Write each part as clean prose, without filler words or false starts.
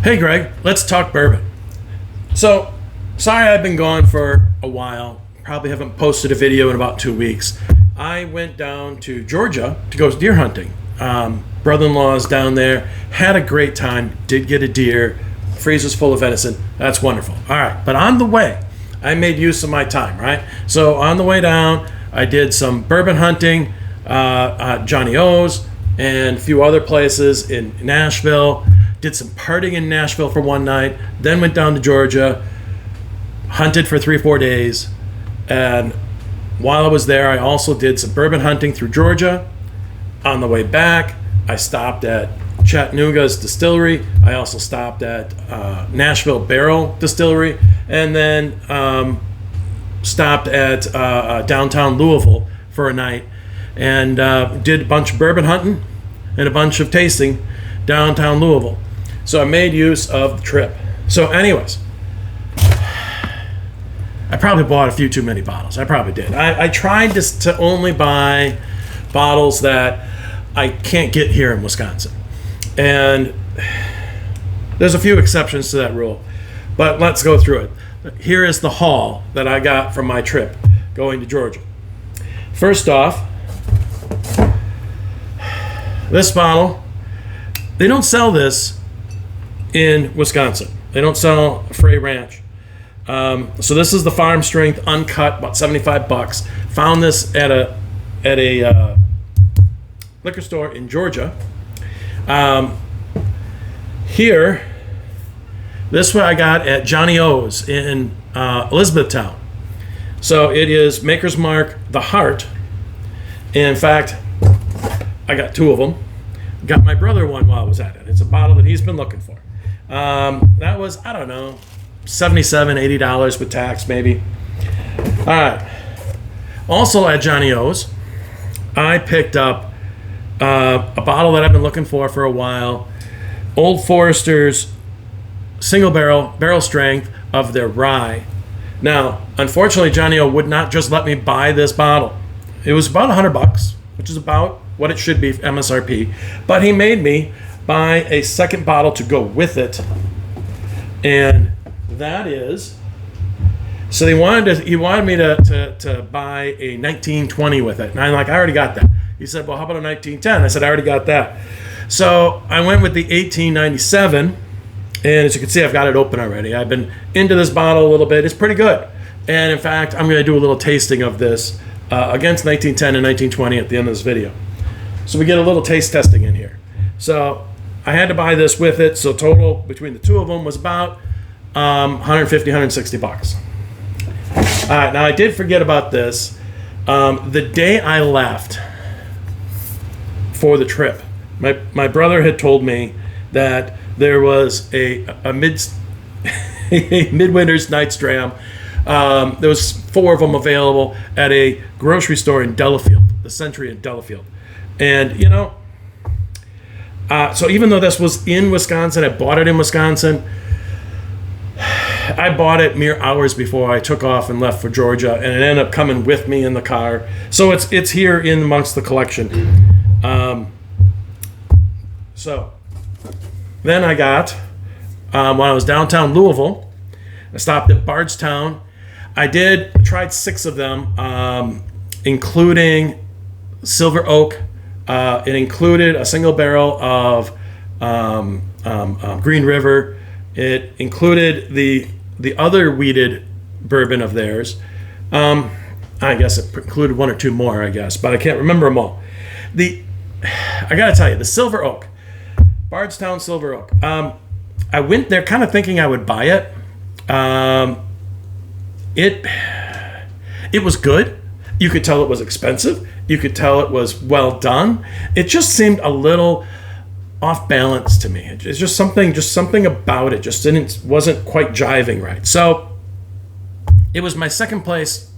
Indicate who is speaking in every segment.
Speaker 1: Hey Greg, let's talk bourbon. So, sorry I've been gone for a while. Probably haven't posted a video in about 2 weeks. I went down to Georgia to go deer hunting. Brother-in-law's down there. Had a great time. Did get a deer. Freezer's full of venison. That's wonderful. All right, but on the way, I made use of my time, right? So on the way down, I did some bourbon hunting, Johnny O's, and a few other places in Nashville. Did some partying in Nashville for one night, then went down to Georgia, hunted for 3-4 days, and while I was there, I also did some bourbon hunting through Georgia. On the way back, I stopped at Chattanooga's distillery. I also stopped at Nashville Barrel Distillery, and then stopped at downtown Louisville for a night, and did a bunch of bourbon hunting and a bunch of tasting downtown Louisville. So I made use of the trip. So anyways, I probably bought a few too many bottles. I probably did. I tried to only buy bottles that I can't get here in Wisconsin. And there's a few exceptions to that rule. But let's go through it. Here is the haul that I got from my trip going to Georgia. First off, this bottle, they don't sell this in Wisconsin. They don't sell Frey Ranch. So this is the farm strength uncut, about $75. Found this at a liquor store in Georgia. Here, this one I got at Johnny O's in Elizabethtown. So it is Maker's Mark the Heart. In fact, I got 2 of them. Got my brother one while I was at it. It's a bottle that he's been looking for. That was, I don't know, $77, $80 with tax maybe. All right. Also at Johnny O's, I picked up a bottle that I've been looking for a while. Old Forester's single barrel strength of their rye. Now, unfortunately, Johnny O would not just let me buy this bottle. It was about $100, which is about what it should be MSRP, but he made me buy a second bottle to go with it, and that is, so he wanted me to buy a 1920 with it, and I'm like, I already got that. He said, well, how about a 1910? I said, I already got that. So I went with the 1897, and as you can see, I've got it open already. I've been into this bottle a little bit. It's pretty good, and in fact, I'm going to do a little tasting of this against 1910 and 1920 at the end of this video. So we get a little taste testing in here. So I had to buy this with it. So total between the 2 of them was about $150, $160. All right, now I did forget about this. The day I left for the trip, my brother had told me that there was a midwinter's night's dram. There was 4 of them available at a grocery store in Delafield, the Century in Delafield. And, you know, so even though this was in Wisconsin, I bought it in Wisconsin, I bought it mere hours before I took off and left for Georgia, and it ended up coming with me in the car. So it's here in amongst the collection. So then I got, when I was downtown Louisville, I stopped at Bardstown. I tried 6 of them, including Silver Oak. It included a single barrel of Green River. It included the other wheated bourbon of theirs. I guess it included 1 or 2 more, I guess, but I can't remember them all. I gotta tell you, the Silver Oak, Bardstown Silver Oak. I went there kind of thinking I would buy it. It was good. You could tell it was expensive. You could tell it was well done. It just seemed a little off balance to me. It's just something about it wasn't quite jiving right. So it was my second place,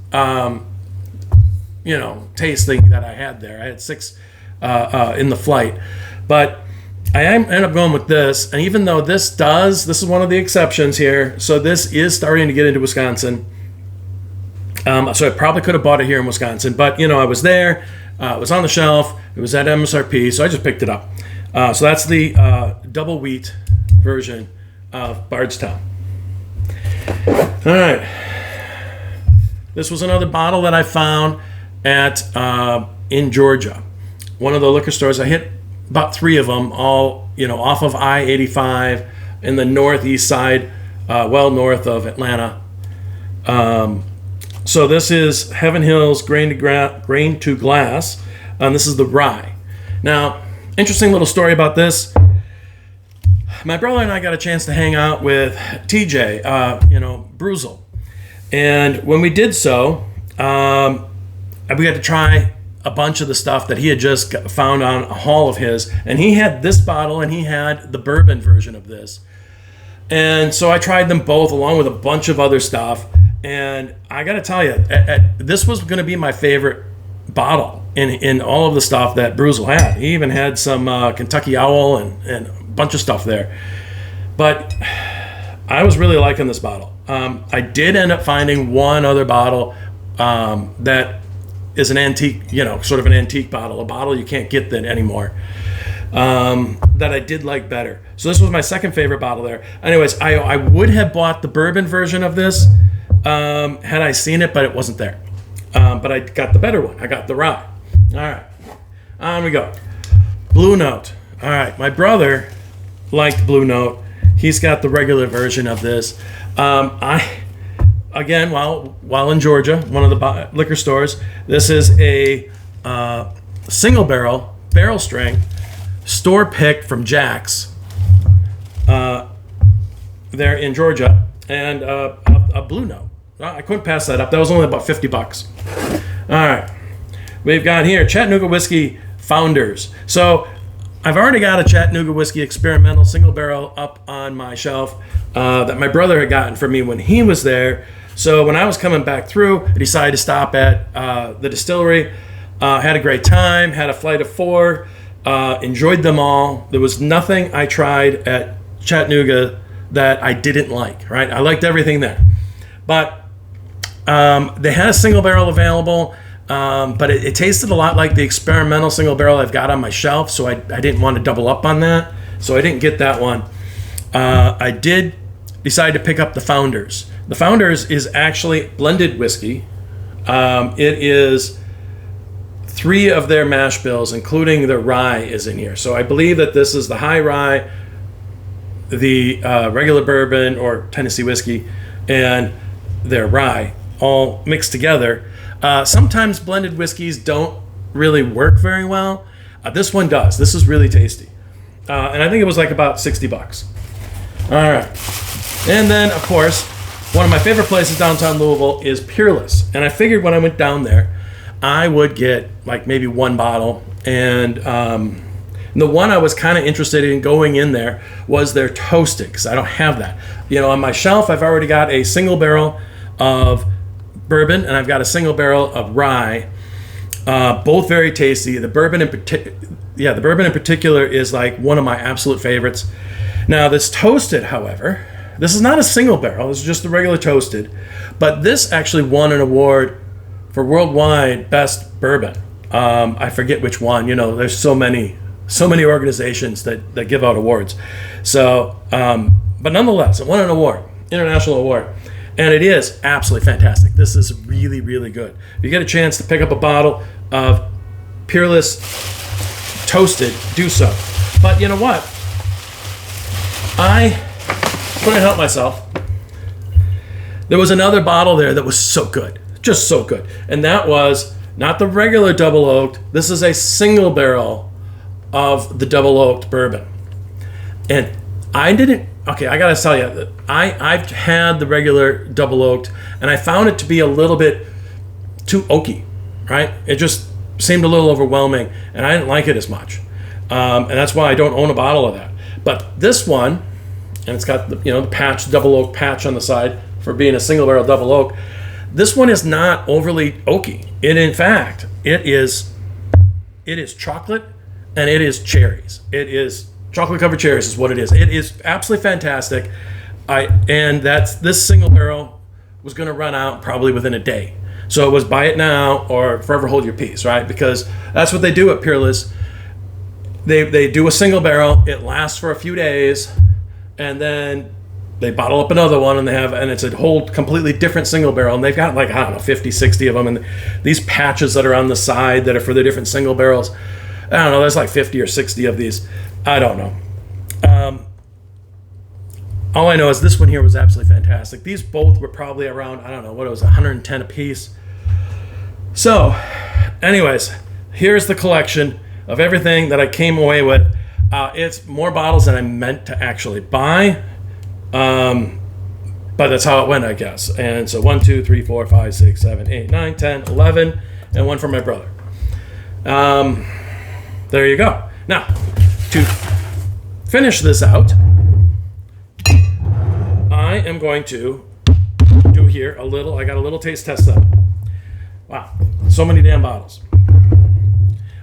Speaker 1: tasting that I had there. I had 6 in the flight, but I ended up going with this. And even though this is one of the exceptions here. So this is starting to get into Wisconsin. So I probably could have bought it here in Wisconsin, but I was there. It was on the shelf. It was at MSRP, so I just picked it up. So that's the double wheat version of Bardstown. All right. This was another bottle that I found at in Georgia. One of the liquor stores. I hit about 3 of them, all off of I-85 in the northeast side, well north of Atlanta. So this is Heaven Hills Grain to Glass. This is the rye. Now, interesting little story about this. My brother and I got a chance to hang out with TJ, Bruzel. And when we did so, we got to try a bunch of the stuff that he had just found on a haul of his. And he had this bottle and he had the bourbon version of this. And so I tried them both along with a bunch of other stuff. And I got to tell you, this was going to be my favorite bottle in all of the stuff that Bruzel had. He even had some Kentucky Owl and a bunch of stuff there. But I was really liking this bottle. I did end up finding one other bottle that is an antique, sort of an antique bottle, a bottle you can't get that anymore, that I did like better. So this was my second favorite bottle there. Anyways, I would have bought the bourbon version of this had I seen it, but it wasn't there. But I got the better one. I got the rye. All right, on we go. Blue Note. All right, my brother liked Blue Note. He's got the regular version of this. Again, while in Georgia, one of the liquor stores, this is a single barrel strength, store picked from Jack's there in Georgia, and a Blue Note. I couldn't pass that up. That was only about $50. All right, we've got here Chattanooga Whiskey Founders. So I've already got a Chattanooga Whiskey Experimental single barrel up on my shelf that my brother had gotten for me when he was there. So when I was coming back through, I decided to stop at the distillery. Had a great time, had a flight of 4, enjoyed them all. There was nothing I tried at Chattanooga that I didn't like, right? I liked everything there. But they had a single barrel available, but it tasted a lot like the experimental single barrel I've got on my shelf, so I didn't want to double up on that. So I didn't get that one. I did decide to pick up the Founders. The Founders is actually blended whiskey. It is 3 of their mash bills, including the rye, is in here. So I believe that this is the high rye, the regular bourbon or Tennessee whiskey, and their rye all mixed together. Sometimes blended whiskeys don't really work very well. This one does. This is really tasty. And I think it was like about $60. All right. And then, of course, one of my favorite places downtown Louisville is Peerless. And I figured when I went down there, I would get like maybe 1 bottle. And the one I was kind of interested in going in there was their Toasted, because I don't have that. On my shelf, I've already got a single barrel of bourbon, and I've got a single barrel of rye. Both very tasty. The bourbon in particular is like one of my absolute favorites. Now this Toasted, however, this is not a single barrel. This is just the regular Toasted, but this actually won an award for worldwide best bourbon. I forget which one. There's so many organizations that give out awards. So, but nonetheless, it won an award, international award. And it is absolutely fantastic. This is really, really good. If you get a chance to pick up a bottle of Peerless Toasted, do so. But you know what? I couldn't help myself. There was another bottle there that was so good. Just so good. And that was not the regular double oaked. This is a single barrel of the double oaked bourbon. And I gotta tell you, I've had the regular double oaked, and I found it to be a little bit too oaky, right? It just seemed a little overwhelming, and I didn't like it as much, and that's why I don't own a bottle of that. But this one, and it's got the patch, double oak patch on the side for being a single barrel double oak. This one is not overly oaky. In fact, it is chocolate and it is cherries. It is chocolate covered cherries is what it is. It is absolutely fantastic. This single barrel was going to run out probably within a day. So it was buy it now or forever hold your peace, right? Because that's what they do at Peerless. They do a single barrel. It lasts for a few days, and then they bottle up another one, and it's a whole completely different single barrel, and they've got like, I don't know, 50, 60 of them, and these patches that are on the side that are for the different single barrels. I don't know, there's like 50 or 60 of these. I don't know. All I know is this one here was absolutely fantastic. These both were probably around, I don't know, what it was, 110 a piece. So, anyways, here's the collection of everything that I came away with. It's more bottles than I meant to actually buy. But that's how it went, I guess. And so 1, 2, 3, 4, 5, 6, 7, 8, 9, 10, 11, and one for my brother. There you go. Now, to finish this out, I am going to do here I got a little taste test of it. Wow, so many damn bottles.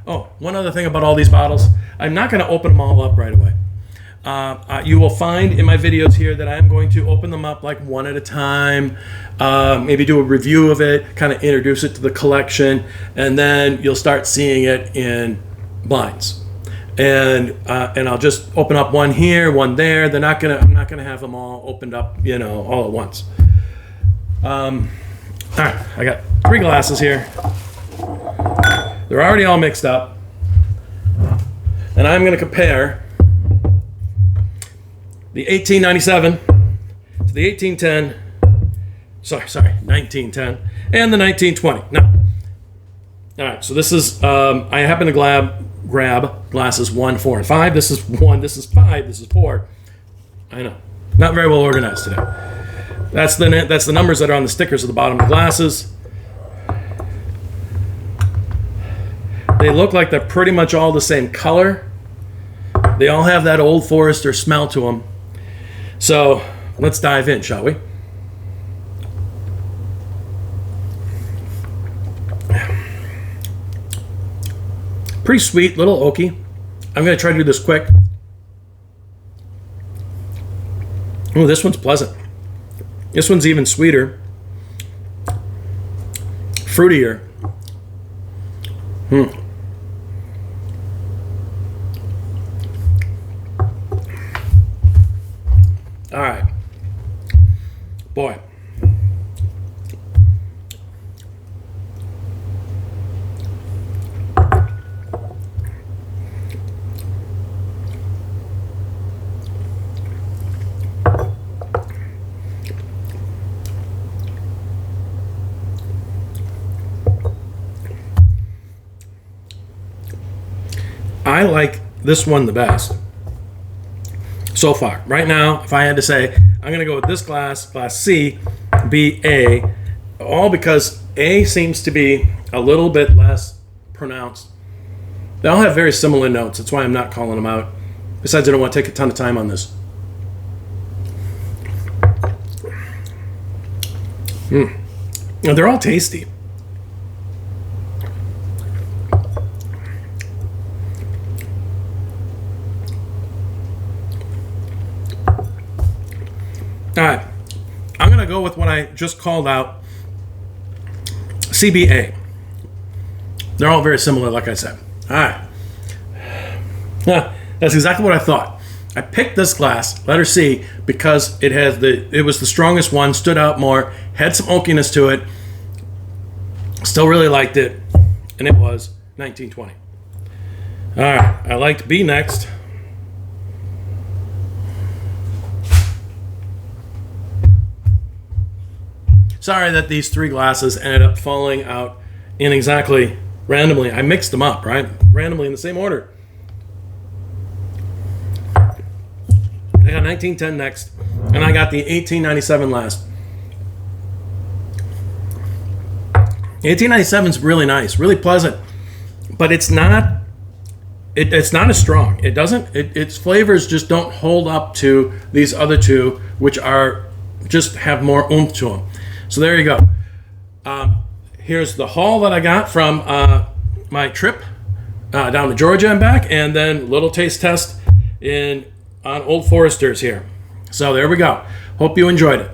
Speaker 1: Oh, one other thing about all these bottles, I'm not going to open them all up right away. You will find in my videos here that I'm going to open them up like one at a time, maybe do a review of it, kind of introduce it to the collection, and then you'll start seeing it in blinds. And I'll just open up one here, one there. I'm not gonna have them all opened up, all at once. All right, I got 3 glasses here. They're already all mixed up, and I'm gonna compare the 1897 to the 1910, and the 1920. Now, all right, so this is, I happen to grab glasses 1, 4, and 5. This is 1, this is 5, this is 4. I know, not very well organized today. That's the numbers that are on the stickers at the bottom of the glasses. They look like they're pretty much all the same color. They all have that Old Forester smell to them. So let's dive in, shall we? Pretty sweet, little oaky. I'm going to try to do this quick. Oh, this one's pleasant. This one's even sweeter. Fruitier. All right. Boy. I like this one the best so far. Right now, if I had to say, I'm going to go with this glass C, B, A, all because A seems to be a little bit less pronounced. They all have very similar notes. That's why I'm not calling them out. Besides, I don't want to take a ton of time on this. Now, they're all tasty. All right, I'm going to go with what I just called out, CBA. They're all very similar, like I said. All right. That's exactly what I thought. I picked this glass, letter C, because it was the strongest one, stood out more, had some oakiness to it. Still really liked it, and it was 1920. All right, I liked B next. Sorry that these 3 glasses ended up falling out in exactly randomly. I mixed them up, right? Randomly in the same order. I got 1910 next, and I got the 1897 last. 1897 is really nice, really pleasant, but it's not. It's not as strong. It doesn't. Its flavors just don't hold up to these other 2, which are just have more oomph to them. So there you go. Here's the haul that I got from my trip down to Georgia and back, and then little taste test on Old Foresters here. So there we go. Hope you enjoyed it.